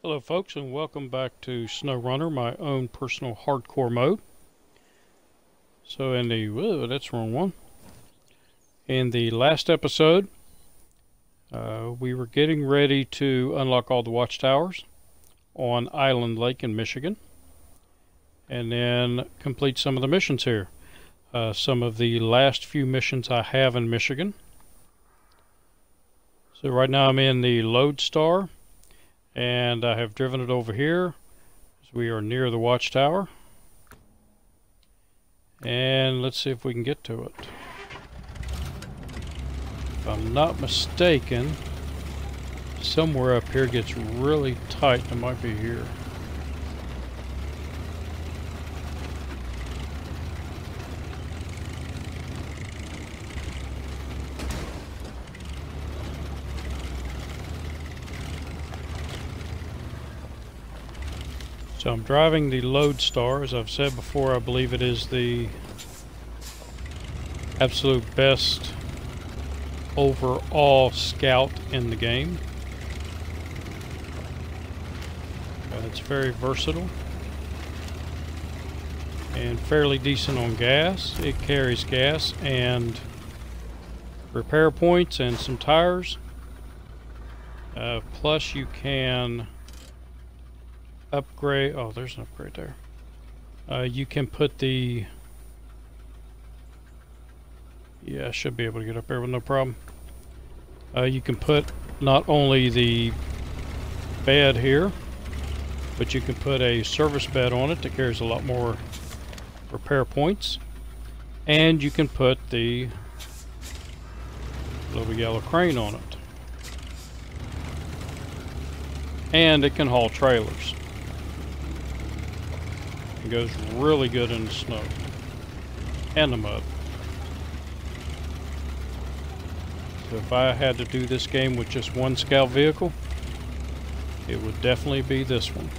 Hello folks, and welcome back to SnowRunner, my own personal hardcore mode. So in the, whoa, that's the wrong one. In the last episode, we were getting ready to unlock all the watchtowers on Island Lake in Michigan. And then complete some of the missions here. Some of the last few missions I have in Michigan. So right now I'm in the Lodestar. And I have driven it over here as we are near the watchtower. And let's see if we can get to it. If I'm not mistaken, somewhere up here gets really tight. It might be here. So I'm driving the Lodestar. As I've said before, I believe it is the absolute best overall scout in the game. It's very versatile and fairly decent on gas. It carries gas and repair points and some tires. Plus you can upgrade. Oh, there's an upgrade there. You can put the, yeah, I should be able to get up there with no problem. You can put not only the bed here, but you can put a service bed on it that carries a lot more repair points, and you can put the little yellow crane on it, and it can haul trailers. It goes really good in the snow and the mud. So if I had to do this game with just one scout vehicle, it would definitely be this one.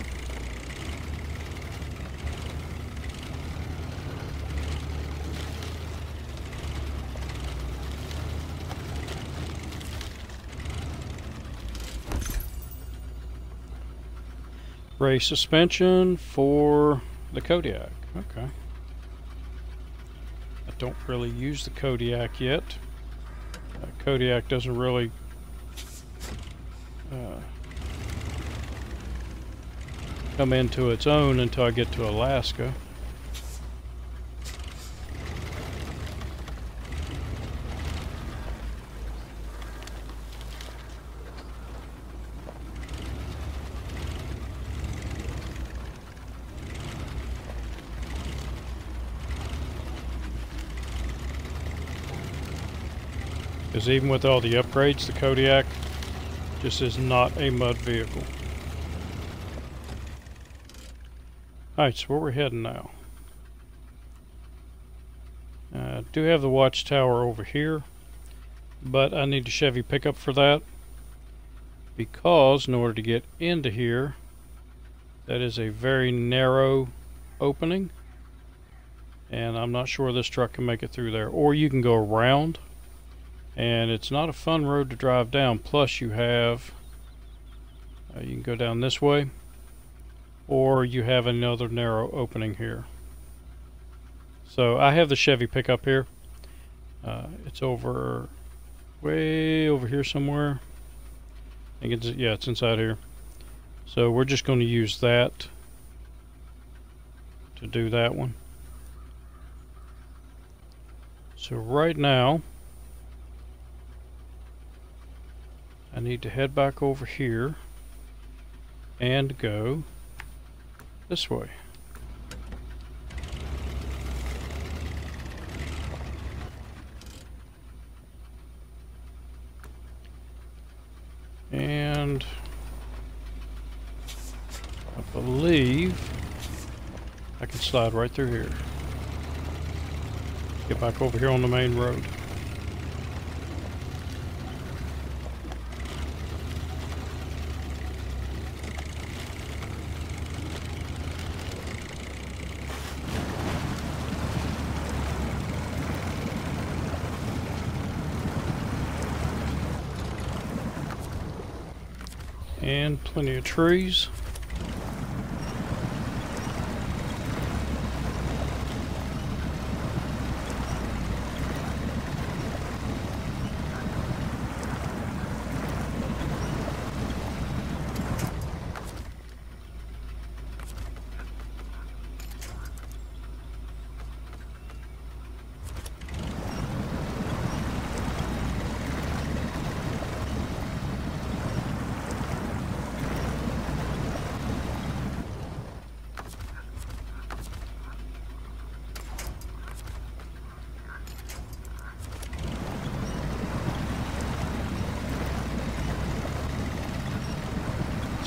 Race suspension for the Kodiak. Okay. I don't really use the Kodiak yet. Kodiak doesn't really come into its own until I get to Alaska. Because even with all the upgrades, the Kodiak just is not a mud vehicle. Alright, so where we're heading now. I do have the watchtower over here, but I need a Chevy pickup for that. Because in order to get into here, that is a very narrow opening. And I'm not sure this truck can make it through there. Or you can go around. And it's not a fun road to drive down. Plus you have, you can go down this way, or you have another narrow opening here. So I have the Chevy pickup here. It's over, way over here somewhere. I think it's, yeah, it's inside here. So we're just going to use that to do that one. So right now, I need to head back over here and go this way. And I believe I can slide right through here. Get back over here on the main road. And plenty of trees.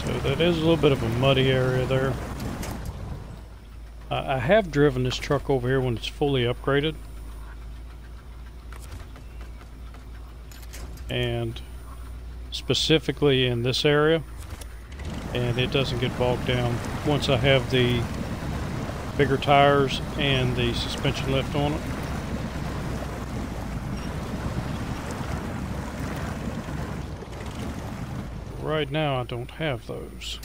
So that is a little bit of a muddy area there. I have driven this truck over here when it's fully upgraded. And specifically in this area. And it doesn't get bogged down once I have the bigger tires and the suspension lift on it. Right now I don't have those.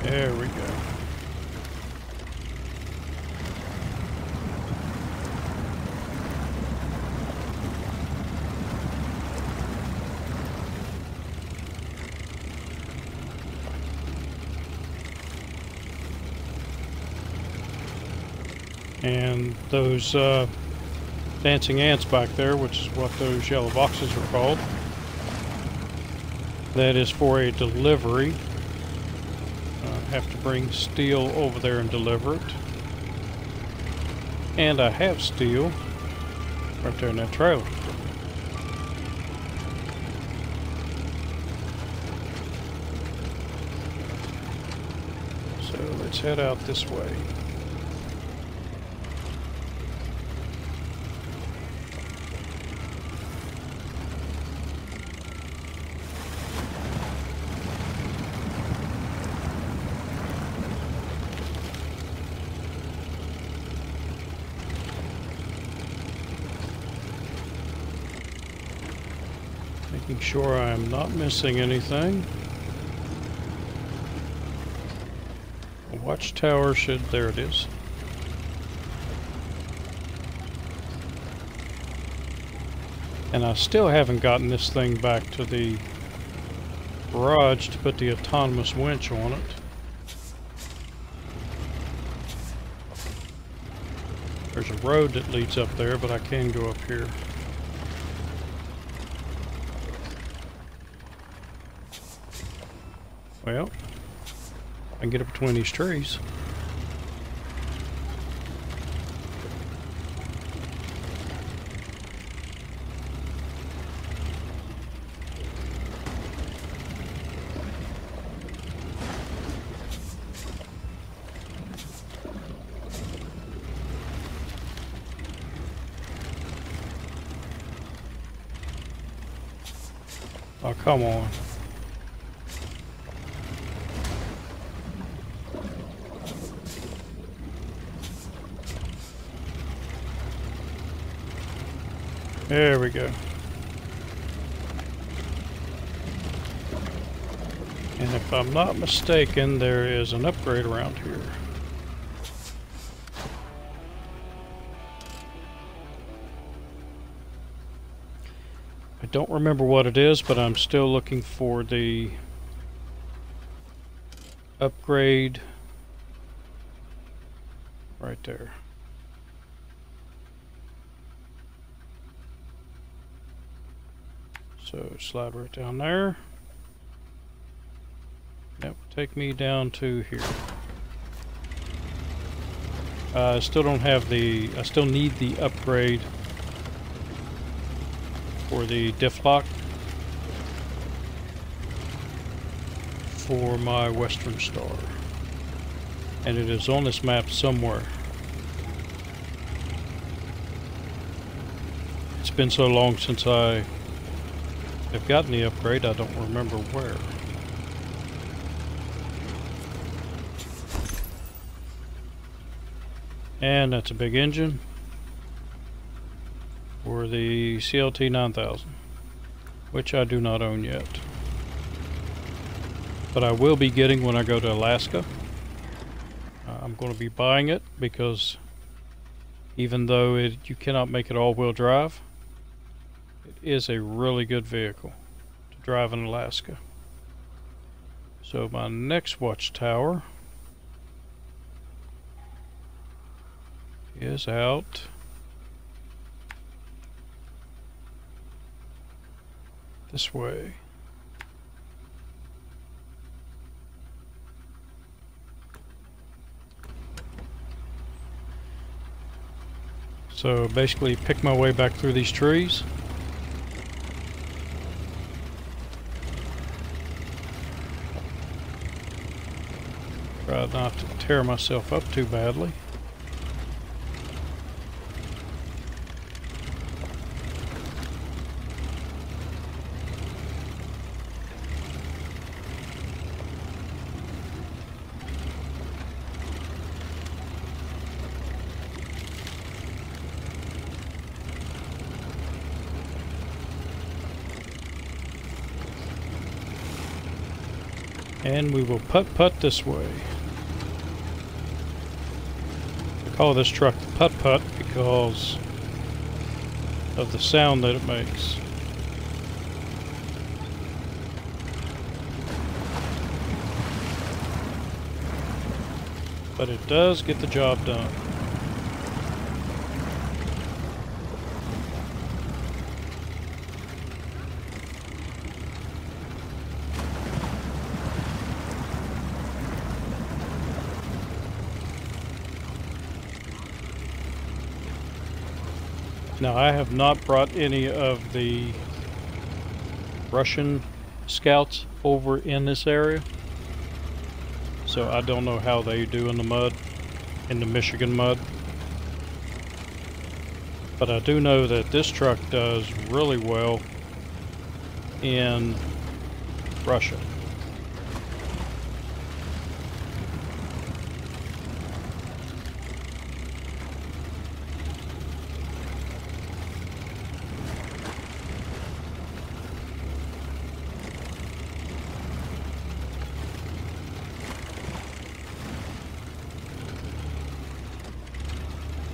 There we go. And those dancing ants back there, which is what those yellow boxes are called, that is for a delivery. I have to bring steel over there and deliver it. And I have steel right there in that trailer. So let's head out this way. Making sure I'm not missing anything. A watchtower should, there it is. And I still haven't gotten this thing back to the garage to put the autonomous winch on it. There's a road that leads up there, but I can go up here. Well, I can get up between these trees. Oh, come on. There we go. And if I'm not mistaken, there is an upgrade around here. I don't remember what it is, but I'm still looking for the upgrade right there. So slide right down there. That will take me down to here. I still don't have the, I still need the upgrade for the diff lock for my Western Star. And it is on this map somewhere. It's been so long since I have gotten the upgrade, I don't remember where. And that's a big engine for the CLT 9000, which I do not own yet. But I will be getting when I go to Alaska. I'm going to be buying it because even though you cannot make it all-wheel drive, it is a really good vehicle to drive in Alaska. So my next watchtower is out this way. So basically pick my way back through these trees. Try not to tear myself up too badly. And we will putt-putt this way. I call this truck the putt-putt because of the sound that it makes. But it does get the job done. Now, I have not brought any of the Russian scouts over in this area, so I don't know how they do in the mud, in the Michigan mud. But I do know that this truck does really well in Russia.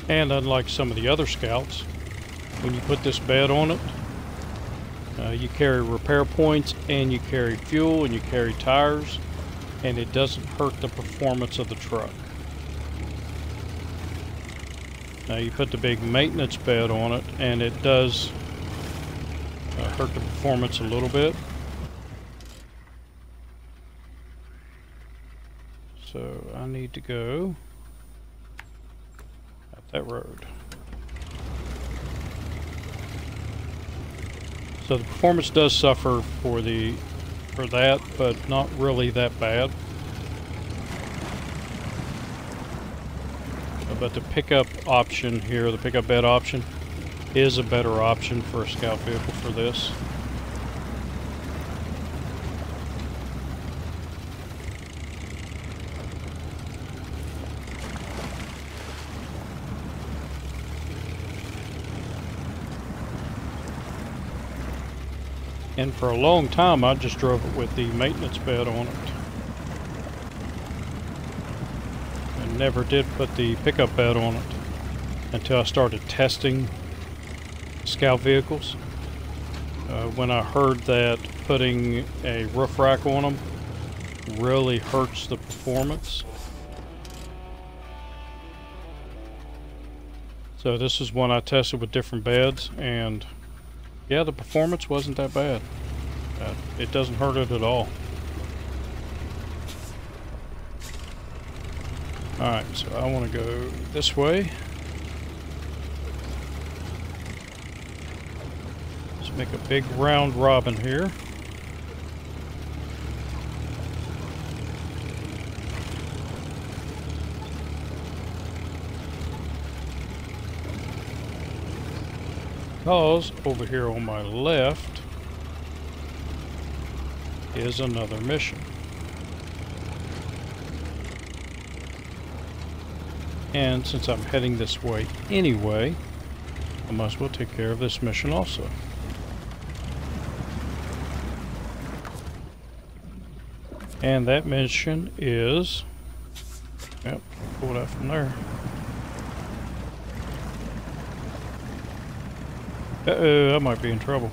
And unlike some of the other scouts, when you put this bed on it, you carry repair points and you carry fuel and you carry tires, and it doesn't hurt the performance of the truck. Now you put the big maintenance bed on it and it does hurt the performance a little bit. So I need to go that road. So the performance does suffer for that, but not really that bad. But the pickup option here, the pickup bed option, is a better option for a scout vehicle for this. And for a long time, I just drove it with the maintenance bed on it. And never did put the pickup bed on it until I started testing scout vehicles. When I heard that putting a roof rack on them really hurts the performance. So this is one I tested with different beds, and yeah, the performance wasn't that bad. It doesn't hurt it at all. Alright, so I want to go this way. Let's make a big round robin here. Because over here on my left is another mission. And since I'm heading this way anyway, I might as well take care of this mission also. And that mission is... Yep, pull it out from there. Uh-oh, I might be in trouble.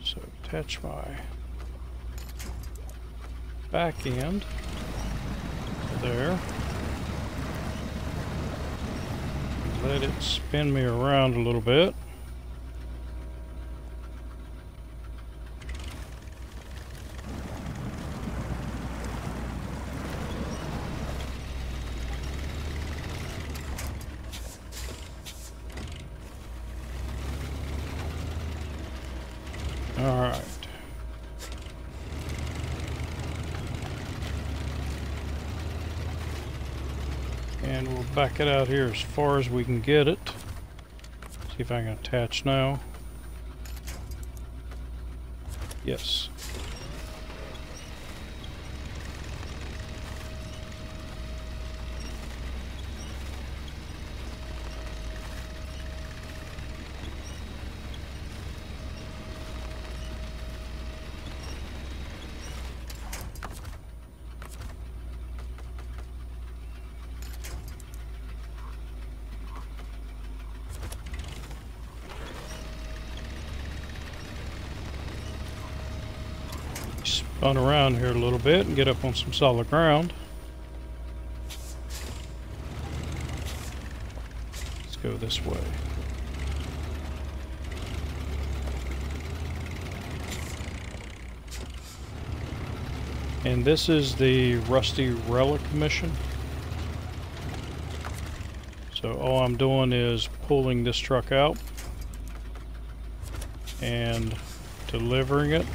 So attach my back end there. Let it spin me around a little bit. All right. And we'll back it out here as far as we can get it. See if I can attach now. Yes. Spun around here a little bit and get up on some solid ground. Let's go this way. And this is the Rusty Relic mission. So all I'm doing is pulling this truck out and delivering it.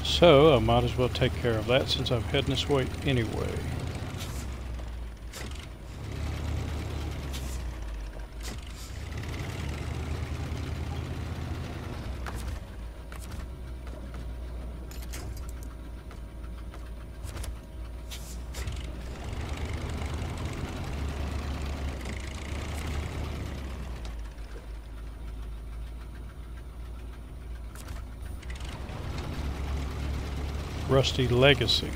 So I might as well take care of that since I'm heading this way anyway. Rusty Legacy.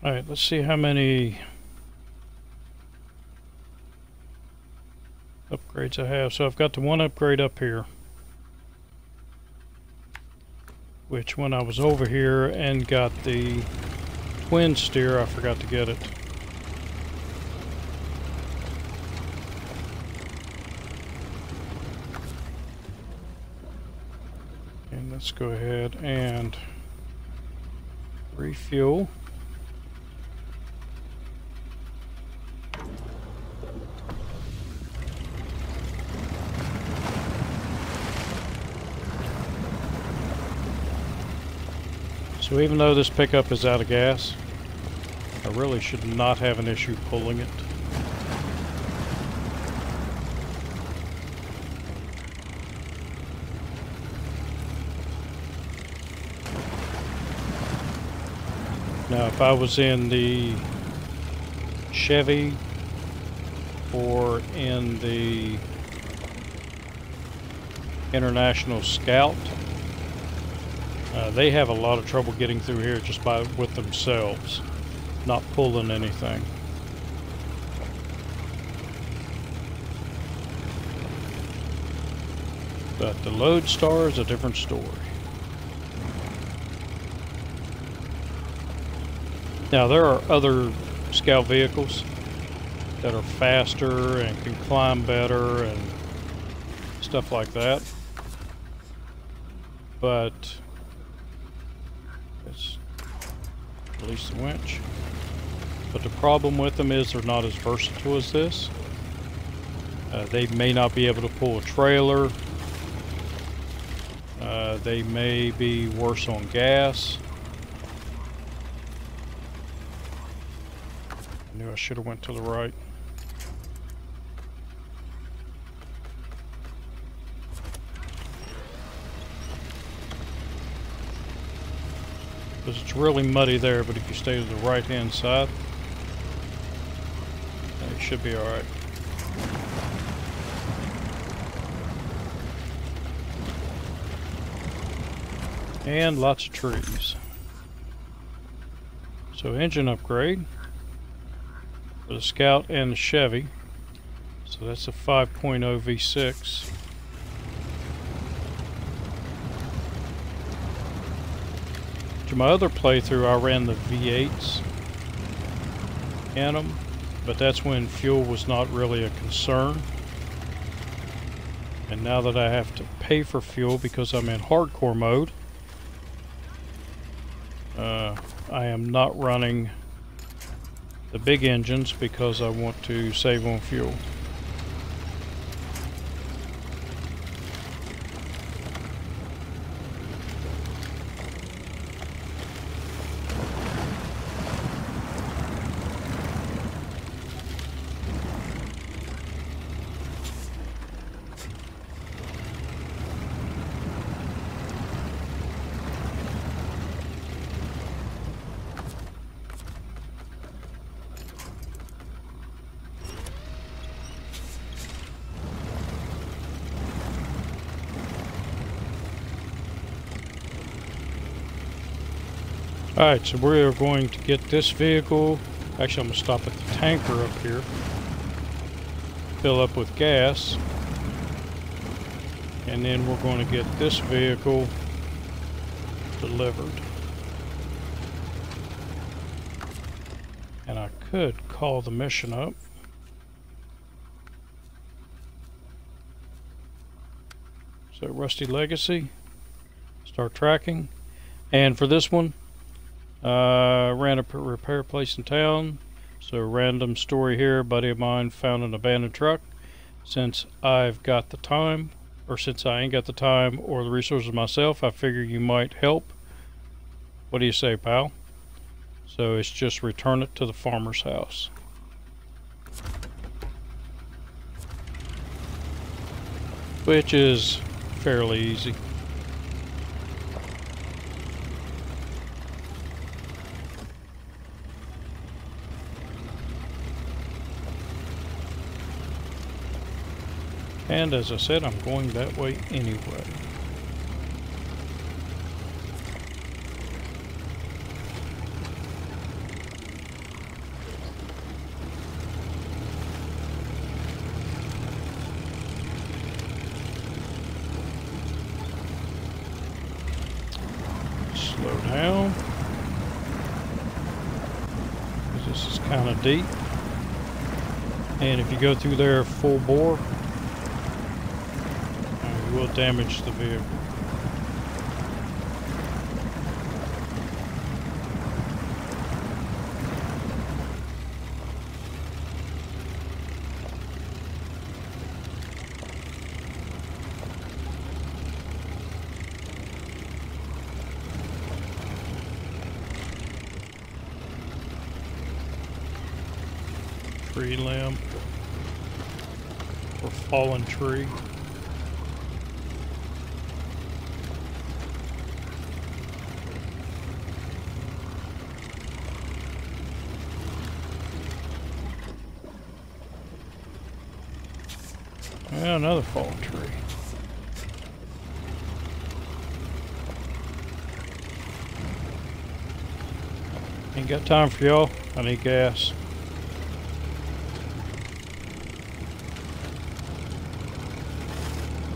Alright, let's see how many upgrades I have. So I've got the one upgrade up here, which when I was over here and got the twin steer, I forgot to get it. Let's go ahead and refuel. So even though this pickup is out of gas, I really should not have an issue pulling it. Now, if I was in the Chevy or in the International Scout, they have a lot of trouble getting through here just with themselves, not pulling anything. But the Lodestar is a different story. Now there are other scout vehicles that are faster and can climb better and stuff like that, but let's release the winch. But the problem with them is they're not as versatile as this. They may not be able to pull a trailer. They may be worse on gas. I knew I should have went to the right. Because it's really muddy there, but if you stay to the right hand side, you should be alright. And lots of trees. So engine upgrade for the Scout and the Chevy. So that's a 5.0 V6. To my other playthrough, I ran the V8s in them, but that's when fuel was not really a concern. And now that I have to pay for fuel because I'm in hardcore mode, I am not running the big engines because I want to save on fuel. Alright, so we are going to get this vehicle. Actually, I'm going to stop at the tanker up here. Fill up with gas. And then we're going to get this vehicle delivered. And I could call the mission up. So, Rusty Legacy. Start tracking. And for this one, ran a repair place in town. So random story here, a buddy of mine found an abandoned truck. Since I've got the time, or since I ain't got the time or the resources myself, I figure you might help. What do you say, pal? So it's just return it to the farmer's house. Which is fairly easy. And as I said, I'm going that way anyway. Slow down, because this is kind of deep. And if you go through there full bore, will damage the vehicle. Tree limb or fallen tree. Yeah, another fallen tree. Ain't got time for y'all. I need gas.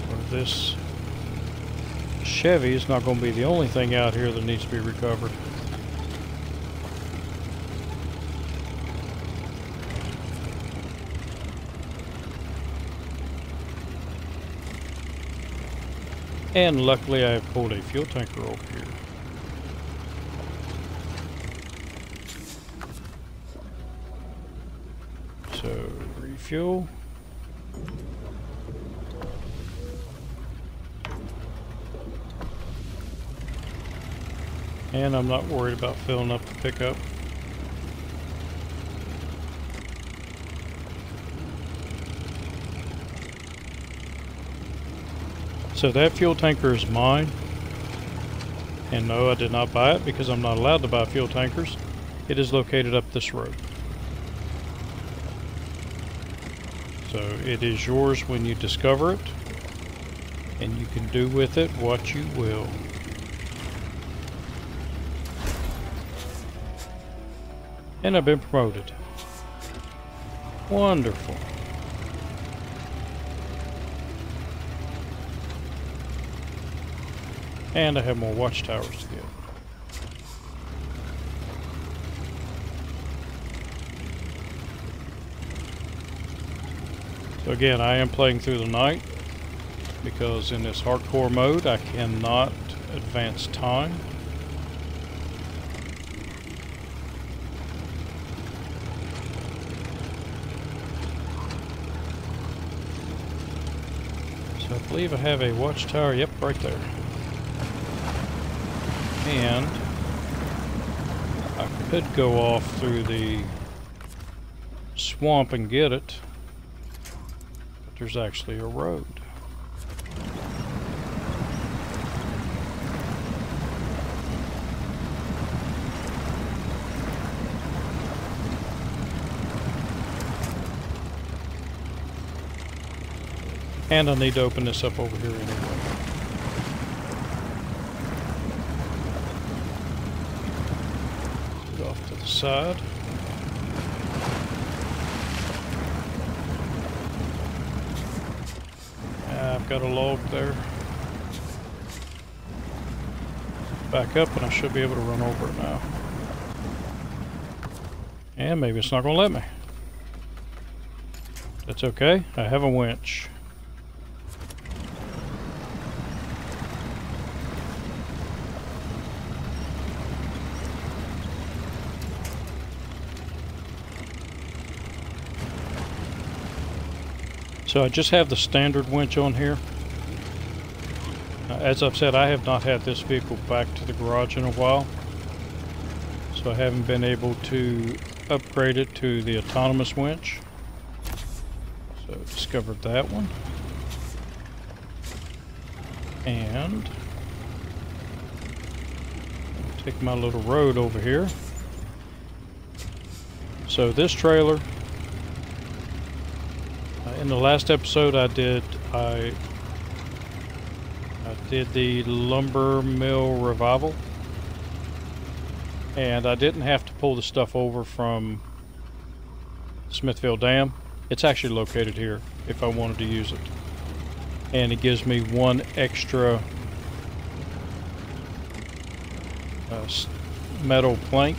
Or this Chevy is not going to be the only thing out here that needs to be recovered. And luckily I have pulled a fuel tanker over here. So, refuel. And I'm not worried about filling up the pickup. So that fuel tanker is mine. And no, I did not buy it because I'm not allowed to buy fuel tankers. It is located up this road. So it is yours when you discover it. And you can do with it what you will. And I've been promoted. Wonderful. And I have more watchtowers to get. So again, I am playing through the night because in this hardcore mode I cannot advance time. So I believe I have a watchtower, yep, right there. And I could go off through the swamp and get it, but there's actually a road. And I need to open this up over here anyway. Off to the side. I've got a log there. Back up and I should be able to run over it now. And maybe it's not going to let me. That's okay. I have a winch. So I just have the standard winch on here. As I've said, I have not had this vehicle back to the garage in a while. So I haven't been able to upgrade it to the autonomous winch. So discovered that one. And I'll take my little road over here. So this trailer, in the last episode I did the lumber mill revival, and I didn't have to pull the stuff over from Smithville Dam. It's actually located here if I wanted to use it, and it gives me one extra metal plank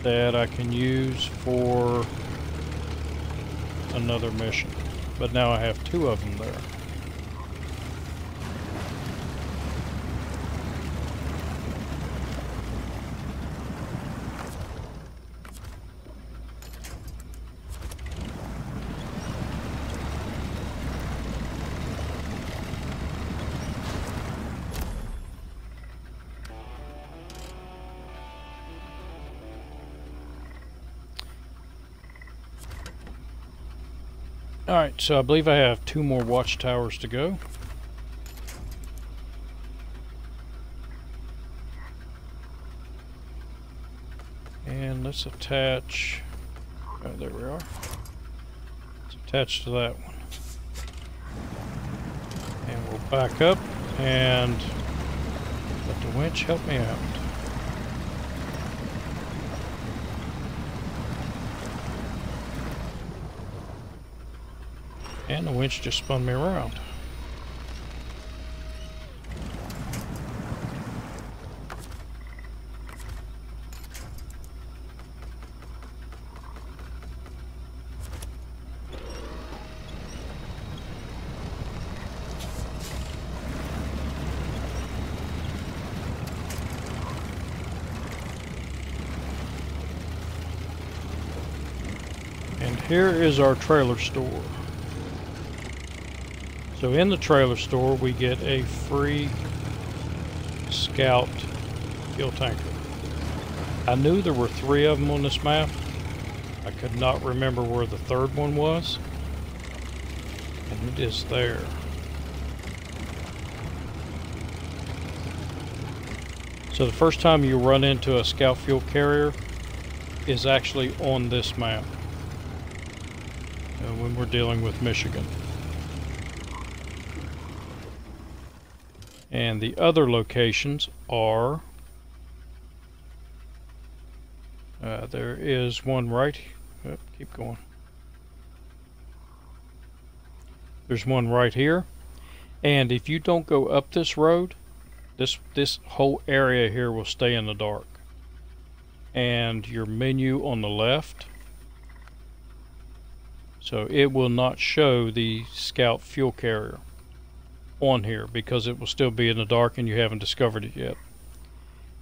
that I can use for another mission, but now I have two of them there. Alright, so I believe I have two more watchtowers to go. And let's attach, oh, there we are. Let's attach to that one. And we'll back up and let the winch help me out. And the winch just spun me around. here is our trailer store. So in the trailer store we get a free Scout fuel tanker. I knew there were 3 of them on this map. I could not remember where the 3rd one was. And it is there. So the first time you run into a Scout fuel carrier is actually on this map. When we're dealing with Michigan. And the other locations are, there is one right, keep going. There's one right here. And if you don't go up this road, this whole area here will stay in the dark. And your menu on the left, so it will not show the Scout fuel carrier on here because it will still be in the dark and you haven't discovered it yet.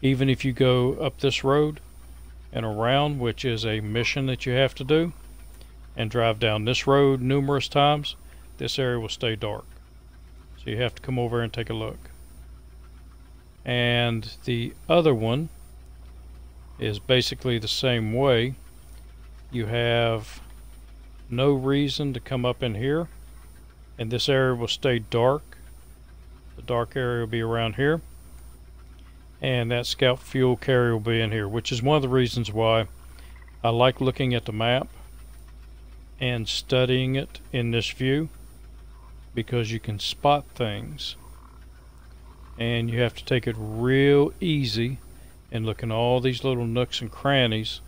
Even if you go up this road and around, which is a mission that you have to do, and drive down this road numerous times, this area will stay dark. So you have to come over and take a look. And the other one is basically the same way. You have no reason to come up in here, and this area will stay dark. The dark area will be around here, and that Scout fuel carrier will be in here, which is one of the reasons why I like looking at the map and studying it in this view, because you can spot things, and you have to take it real easy and look in all these little nooks and crannies,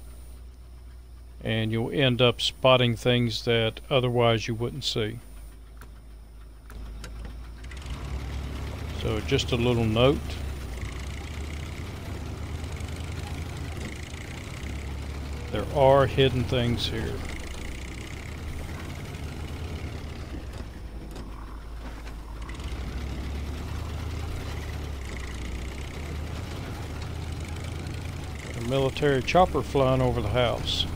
and you'll end up spotting things that otherwise you wouldn't see. So just a little note. There are hidden things here. A military chopper flying over the house.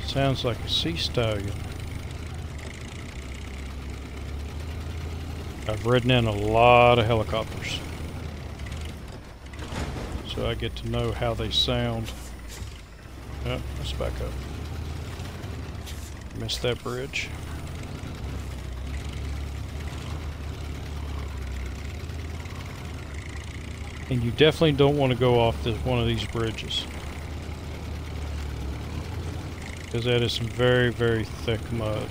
Sounds like a sea stallion. I've ridden in a lot of helicopters, so I get to know how they sound. Oh, let's back up. Missed that bridge. And you definitely don't want to go off one of these bridges, because that is some very, very thick mud.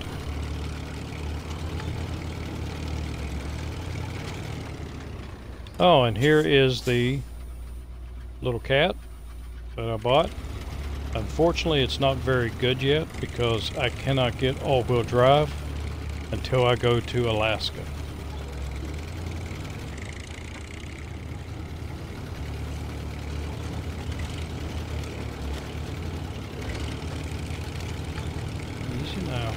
Oh, and here is the little cat that I bought. Unfortunately, it's not very good yet because I cannot get all-wheel drive until I go to Alaska. Easy now.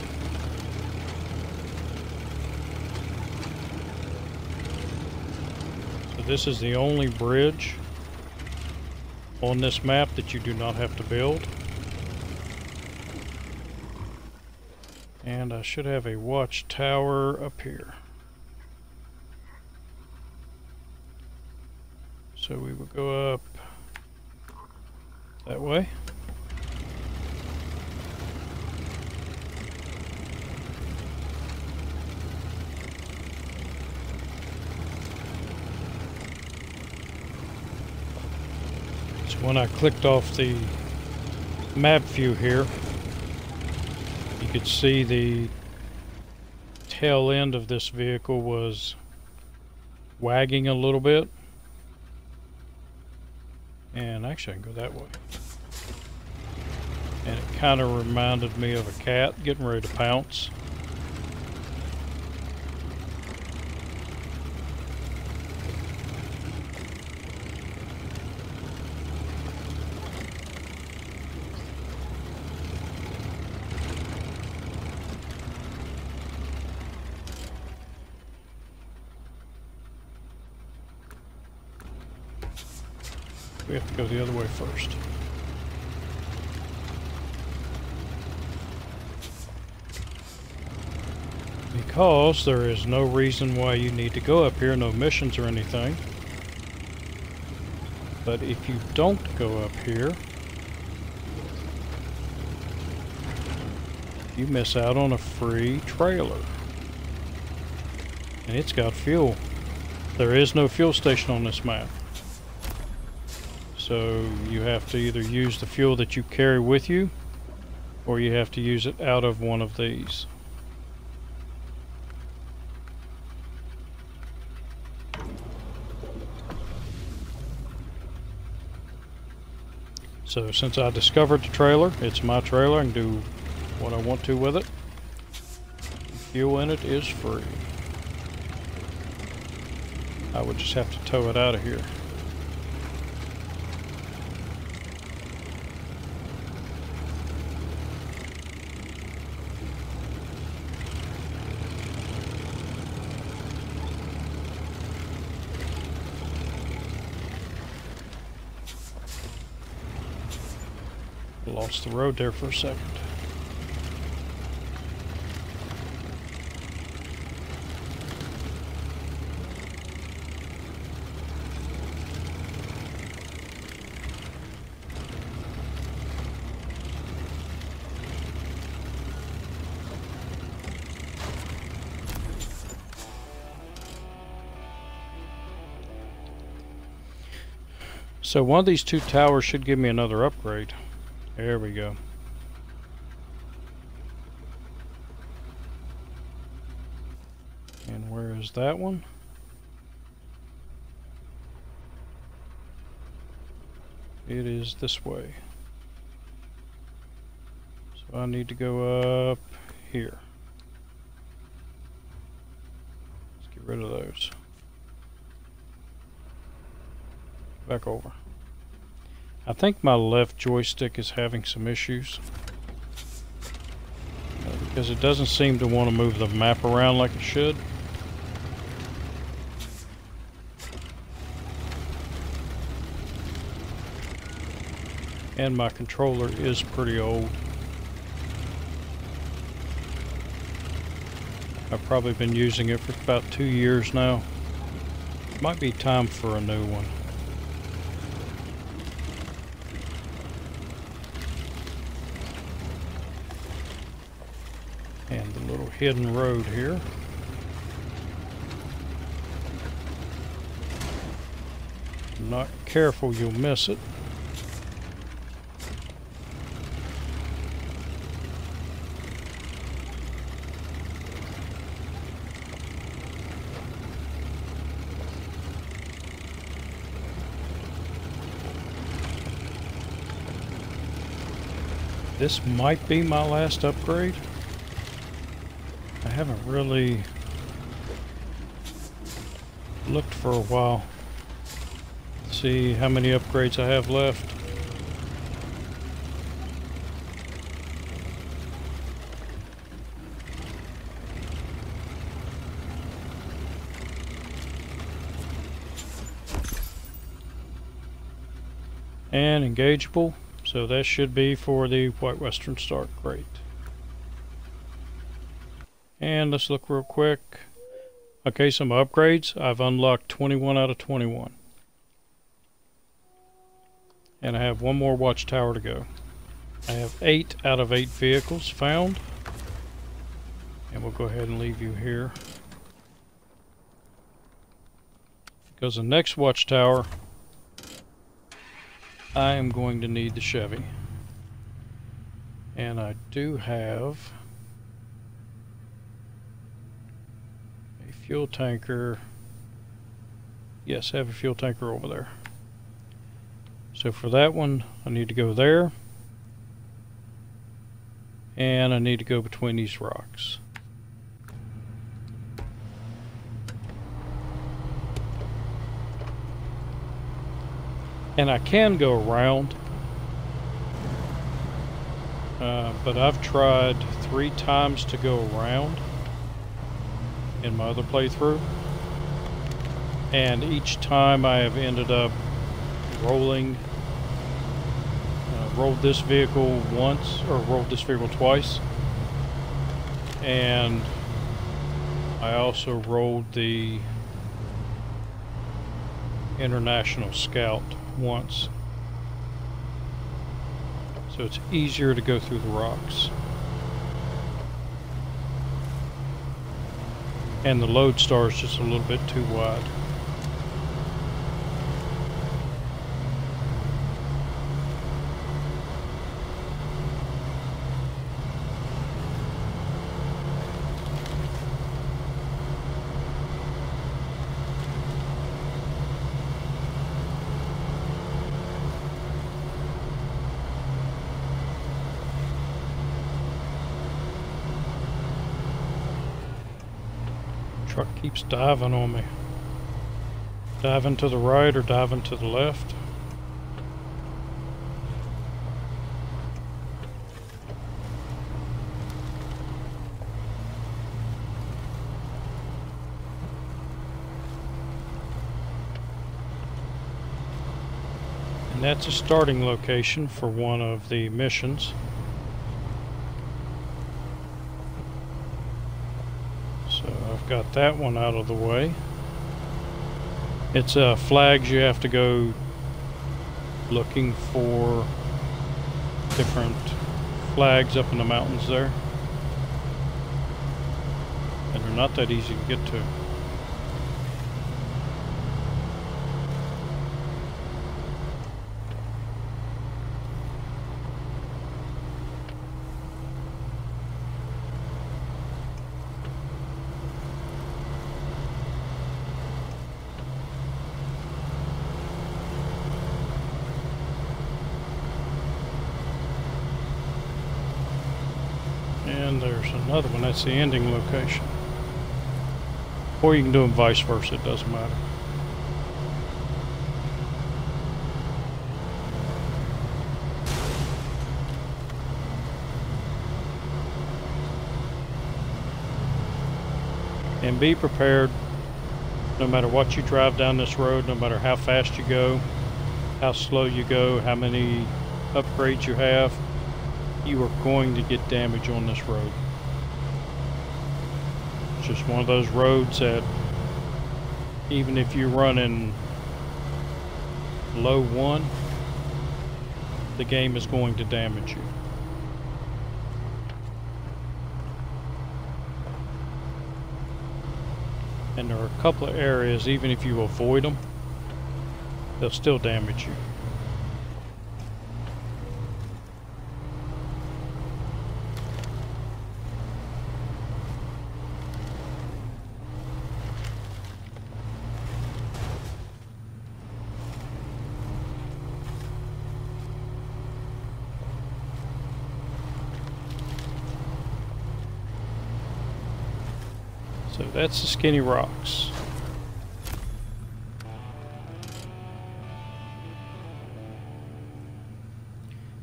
This is the only bridge on this map that you do not have to build. And I should have a watchtower up here. So we will go up that way. When I clicked off the map view here, you could see the tail end of this vehicle was wagging a little bit. And actually I can go that way. And it kind of reminded me of a cat getting ready to pounce. We have to go the other way first. Because there is no reason why you need to go up here, no missions or anything. But if you don't go up here, you miss out on a free trailer. And it's got fuel. There is no fuel station on this map. So you have to either use the fuel that you carry with you, or you have to use it out of one of these. So since I discovered the trailer, it's my trailer, I can do what I want to with it. Fuel in it is free. I would just have to tow it out of here. Lost the road there for a second. So one of these two towers should give me another upgrade. There we go. And where is that one? It is this way. So I need to go up here. Let's get rid of those. Back over. I think my left joystick is having some issues because it doesn't seem to want to move the map around like it should. And my controller is pretty old. I've probably been using it for about 2 years now. Might be time for a new one. And the little hidden road here. If you're not careful, you'll miss it. This might be my last upgrade. I haven't really looked for a while. See how many upgrades I have left. And engageable, so that should be for the White Western Star. Great. And let's look real quick. Okay, some upgrades. I've unlocked 21 out of 21. And I have one more watchtower to go. I have 8 out of 8 vehicles found. And we'll go ahead and leave you here. Because the next watchtower, I am going to need the Chevy. And I do have fuel tanker. Yes, I have a fuel tanker over there. So for that one, I need to go there. And I need to go between these rocks. And I can go around. But I've tried 3 times to go around in my other playthrough, and each time I have ended up rolling. Rolled this vehicle once, or rolled this vehicle twice, and I also rolled the International Scout once, so it's easier to go through the rocks. And the lodestar is just a little bit too wide. Truck keeps diving on me. Diving to the right or diving to the left. And that's a starting location for one of the missions. Got that one out of the way. It's flags. You have to go looking for different flags up in the mountains there, and they're not that easy to get to. And there's another one, that's the ending location. Or you can do them vice versa, it doesn't matter. And be prepared, no matter what you drive down this road, no matter how fast you go, how slow you go, how many upgrades you have, you are going to get damage on this road. It's just one of those roads that even if you run in low 1, the game is going to damage you. And there are a couple of areas, even if you avoid them, they'll still damage you. So that's the Skinny Rocks.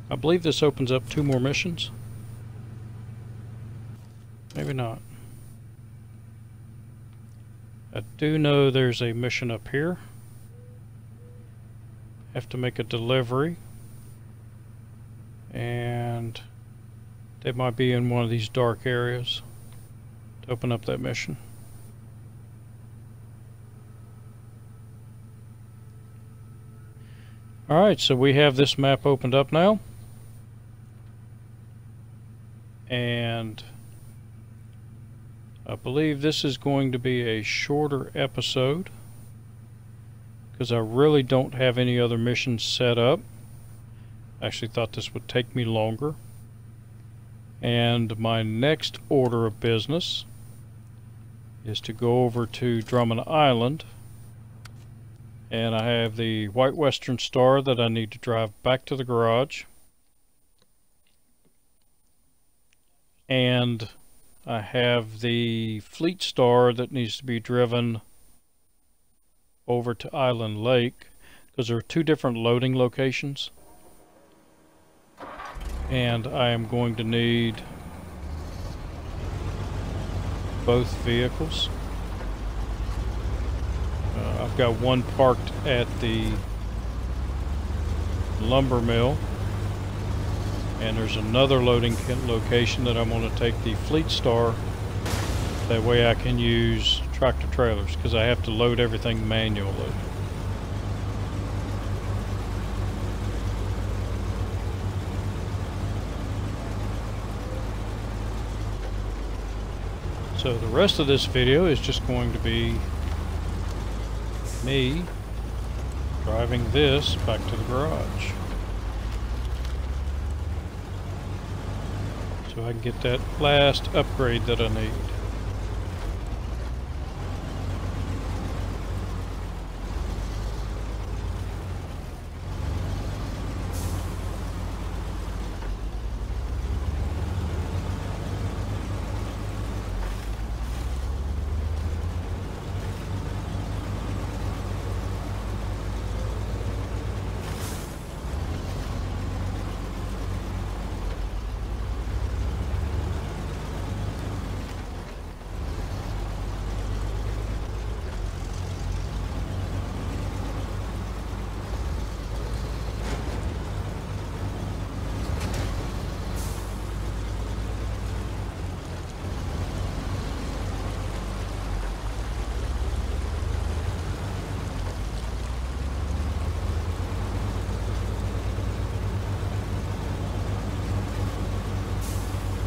I believe this opens up 2 more missions. Maybe not. I do know there's a mission up here. Have to make a delivery. And they might be in one of these dark areas to open up that mission. Alright, so we have this map opened up now. And I believe this is going to be a shorter episode because I really don't have any other missions set up. I actually thought this would take me longer. And my next order of business is to go over to Drummond Island, and I have the White Western Star that I need to drive back to the garage, and I have the Fleet Star that needs to be driven over to Island Lake because there are 2 different loading locations, and I am going to need both vehicles. I've got one parked at the lumber mill. And there's another loading location that I'm going to take the Fleet Star. That way I can use tractor trailers, because I have to load everything manually. So the rest of this video is just going to be me driving this back to the garage, so I can get that last upgrade that I need.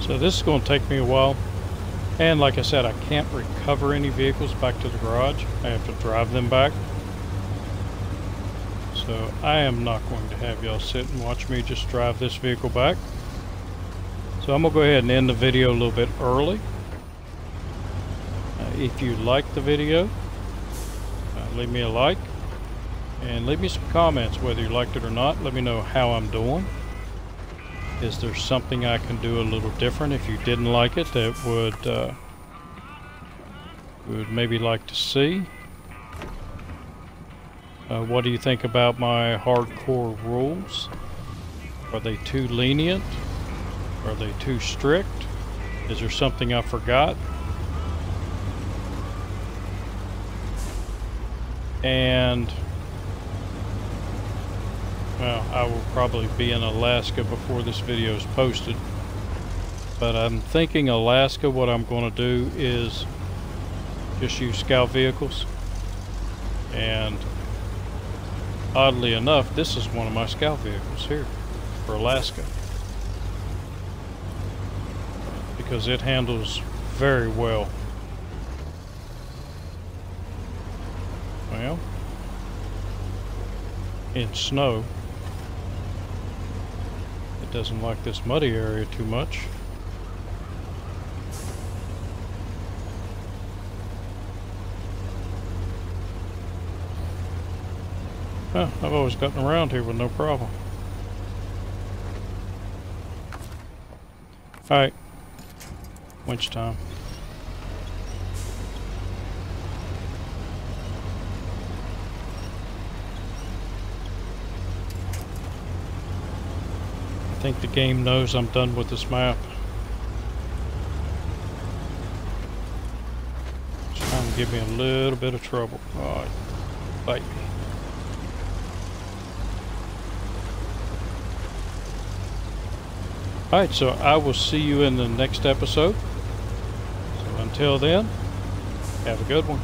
So this is going to take me a while, and like I said, I can't recover any vehicles back to the garage. I have to drive them back. So I am not going to have y'all sit and watch me just drive this vehicle back. So I'm going to go ahead and end the video a little bit early. If you liked the video, leave me a like and leave me some comments whether you liked it or not. Let me know how I'm doing. Is there something I can do a little different if you didn't like it that would maybe like to see? What do you think about my hardcore rules? Are they too lenient? Are they too strict? Is there something I forgot? And well, I will probably be in Alaska before this video is posted, but I'm thinking Alaska, what I'm going to do is just use scout vehicles, and oddly enough, this is one of my scout vehicles here for Alaska, because it handles very well. Well, in snow, it doesn't like this muddy area too much. Well, I've always gotten around here with no problem. Alright, winch time. I think the game knows I'm done with this map. It's trying to give me a little bit of trouble. Alright, bite me. Alright, so I will see you in the next episode. So until then, have a good one.